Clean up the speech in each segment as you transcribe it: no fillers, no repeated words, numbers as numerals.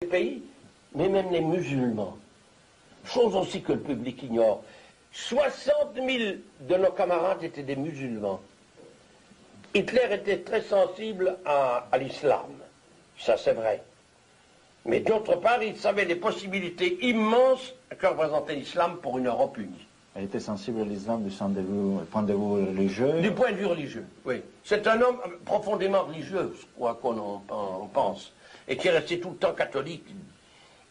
pays, mais même les musulmans. Chose aussi que le public ignore. 60 000 de nos camarades étaient des musulmans. Hitler était très sensible à l'islam, ça c'est vrai. Mais d'autre part, il savait les possibilités immenses que représentait l'islam pour une Europe unie. Il était sensible à l'islam du point de vue religieux. Du point de vue religieux, oui. C'est un homme profondément religieux, quoi qu'on en pense, et qui est resté tout le temps catholique.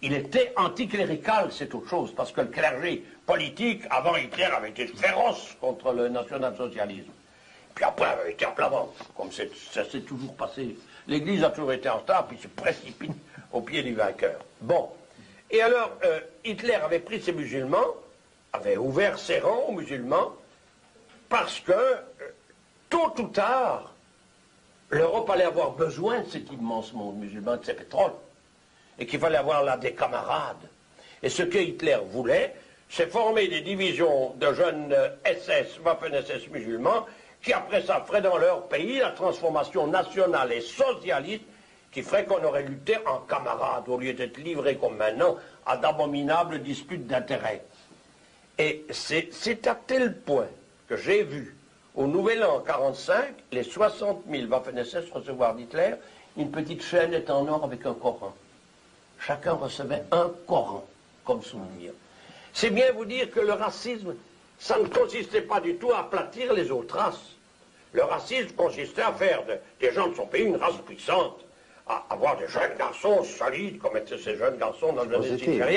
Il était anticlérical, c'est autre chose, parce que le clergé politique, avant Hitler, avait été féroce contre le national-socialisme. Puis après, avait été à plat ventre, comme ça s'est toujours passé. L'Église a toujours été en retard, puis se précipite au pied du vainqueur. Bon. Et alors, Hitler avait pris ses musulmans, avait ouvert ses rangs aux musulmans, parce que, tôt ou tard, l'Europe allait avoir besoin de cet immense monde musulman, de ses pétroles, et qu'il fallait avoir là des camarades. Et ce que Hitler voulait, c'est former des divisions de jeunes SS, Waffen-SS musulmans, qui après ça feraient dans leur pays la transformation nationale et socialiste qui ferait qu'on aurait lutté en camarades au lieu d'être livrés comme maintenant à d'abominables disputes d'intérêts. Et c'est à tel point que j'ai vu au Nouvel An 1945 les 60 000 Waffen-SS recevoir d'Hitler une petite chaînette en or avec un Coran. Chacun recevait un Coran comme souvenir. C'est bien vous dire que le racisme, ça ne consistait pas du tout à aplatir les autres races. Le racisme consistait à faire des gens de son pays une race puissante, à avoir des jeunes garçons solides, comme étaient ces jeunes garçons dans le jeunesse nigérienne.